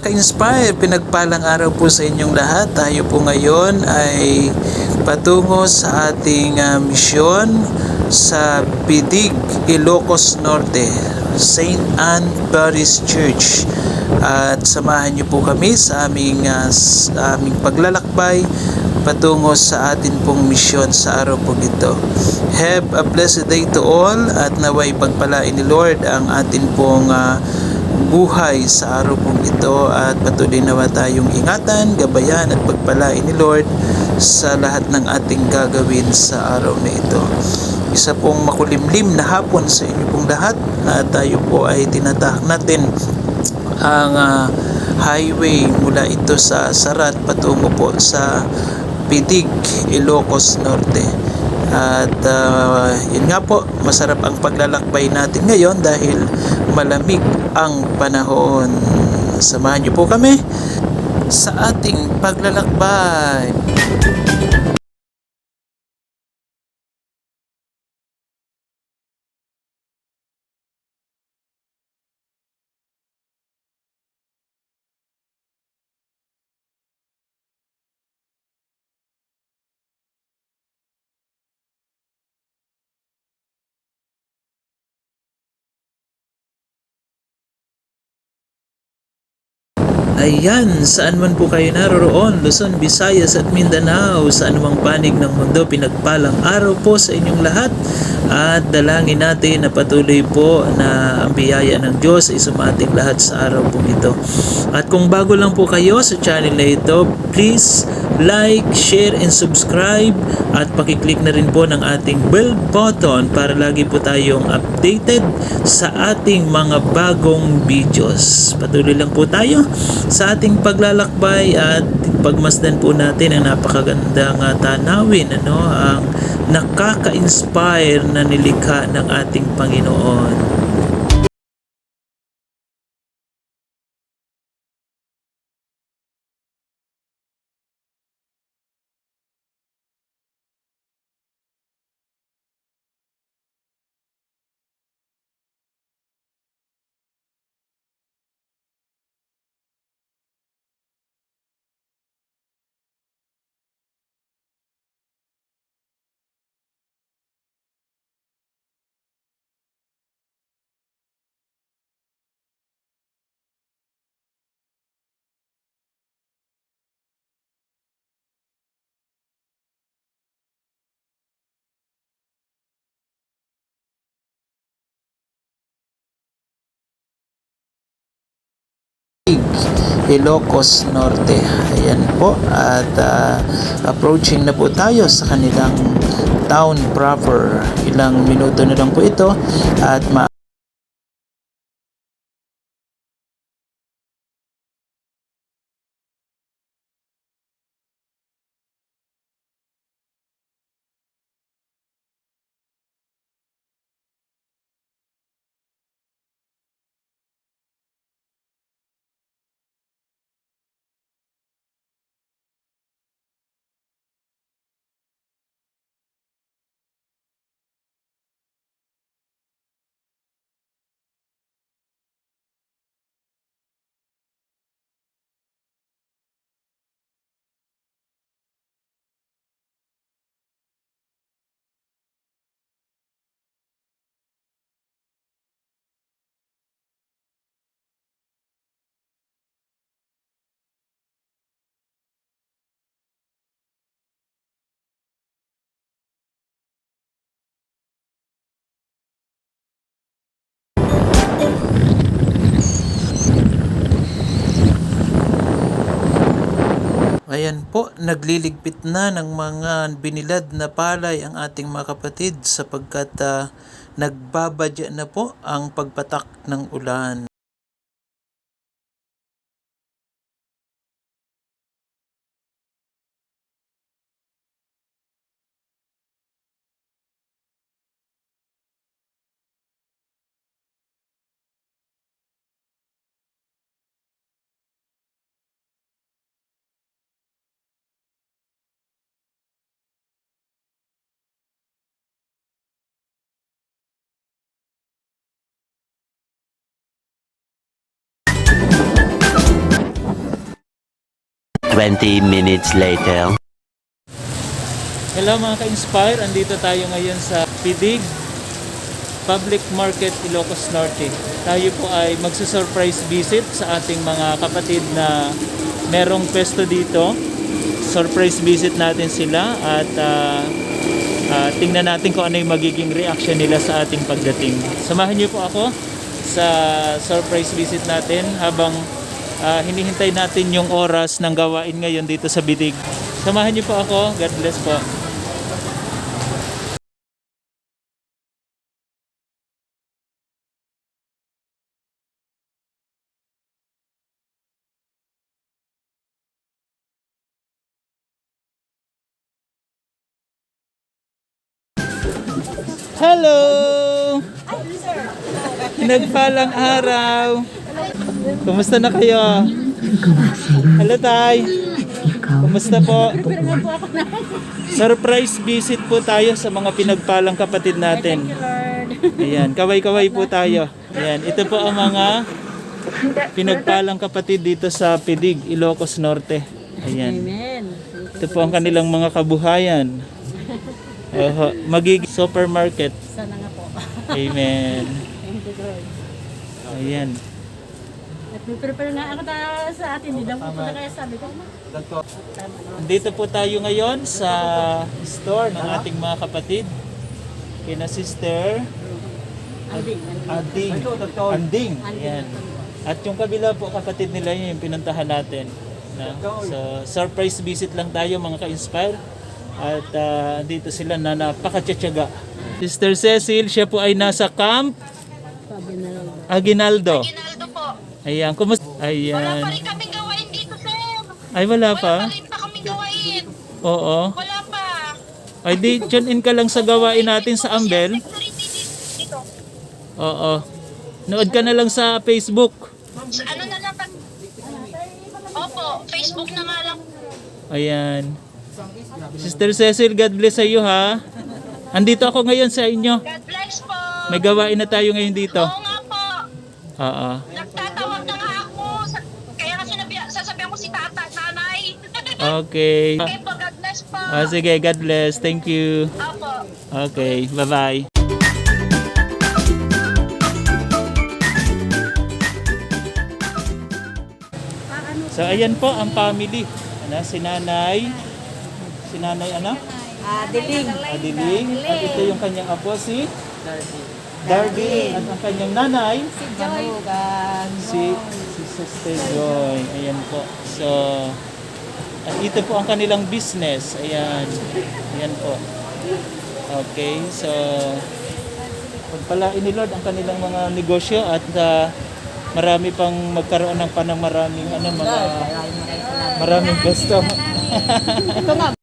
ka-inspire, pinagpalang araw po sa inyong lahat. Tayo po ngayon ay patungo sa ating misyon sa Bidig, Ilocos Norte, St. Anne Parish Church. At samahan niyo po kami sa aming paglalakbay patungo sa atin pong misyon sa araw po ito. Have a blessed day to all at naway pagpalain ni Lord ang atin pong buhay sa araw pong ito at patuloy nawa tayong ingatan, gabayan at pagpalain ni Lord sa lahat ng ating gagawin sa araw na ito. Isa pong makulimlim na hapon sa inyo pong lahat at tayo po ay tinatahak natin ang highway mula ito sa Sarat patungo po sa Bidig, Ilocos Norte. At yun nga po, masarap ang paglalakbay natin ngayon dahil malamig ang panahon. Samahan niyo po kami sa ating paglalakbay. Ayan, saan man po kayo naroroon, Luzon, Visayas at Mindanao, sa anumang panig ng mundo, pinagpalang araw po sa inyong lahat. At dalangin natin na patuloy po na ang biyaya ng Diyos ay sumating lahat sa araw po ito. At kung bago lang po kayo sa channel na ito, please like, share, and subscribe. At pakiclick na rin po ng ating bell button para lagi po tayong updated sa ating mga bagong videos. Patuloy lang po tayo sa ating paglalakbay at pagmasdan po natin ang napakagandang tanawin, ang nakaka-inspire na nilikha ng ating Panginoon. Ilocos Norte. Ayan po at approaching na po tayo sa kanilang town proper. Ilang minuto na lang po ito at ayan po, nagliligpit na ng mga binilad na palay ang ating mga kapatid sapagkat nagbabadya na po ang pagpatak ng ulan. 20 minutes later. Hello mga ka-inspire, andito tayo ngayon sa Pidig Public Market, Ilocos Norte. Tayo po ay magsusurprise visit sa ating mga kapatid na merong pwesto dito. Surprise visit natin sila at tingnan natin kung ano yung magiging reaction nila sa ating pagdating. Samahan niyo po ako sa surprise visit natin habang hinihintay natin yung oras ng gawain ngayon dito sa Pidig. Samahan niyo po ako. God bless po. Hello! Nagpalang araw. Kumusta na kayo? Hello, Tay. Kumusta po? Surprise visit po tayo sa mga pinagpalang kapatid natin. Ayan, kaway-kaway po tayo. Ayan, ito po ang mga pinagpalang kapatid dito sa Pidig, Ilocos Norte. Ayan. Ito po ang kanilang mga kabuhayan. Magiging supermarket. Sana nga po. Amen. Thank you, Lord. Ayan. Nag-prepare nga ako sa atin. Hindi lang po na kaya sabi ko. Dito po tayo ngayon sa store ng ating mga kapatid. Kina Sister Anding. Ayan. At yung kabila po kapatid nila yun yung pinuntahan natin. So surprise visit lang tayo mga ka-inspire. At dito sila na napakatiyatyaga. Sister Cecil, siya po ay nasa Camp Aguinaldo. Ginaldo po. Ayan, kumusta? Wala Ayan. pa rin kaming gawain dito, sir. Ay, wala Wala pa? pa rin pa kaming gawain. Oo. Wala pa. Ay, di, tune in ka lang sa gawain natin sa Ambel. Security dito. Oo. Nood ka na lang sa Facebook. So, ano na lang pag... Opo, Facebook na nga lang. Ayan. Sister Cecil, God bless sa iyo ha. Andito ako ngayon sa inyo. God bless po. May gawain na tayo ngayon dito. Oo nga po. Oo. Nagtatawag na nga ako. Kaya nga sasabihan ko si tata, nanay. Okay. Okay po, God bless po. Sige, God bless. Thank you. Opo. Okay, bye-bye. So ayan po ang family. Ano, si nanay ano? Diling. Adiling. At ito yung kanyang apo si Darby. At ang kanyang nanay Si Joy. si Sister Joy. Ayan po. So at ito po ang kanilang business. Ayan. Ayan po. Okay. So pagpalain ni Lord ang kanilang mga negosyo at marami pang magkaroon ng maraming gusto. Ito ma'am.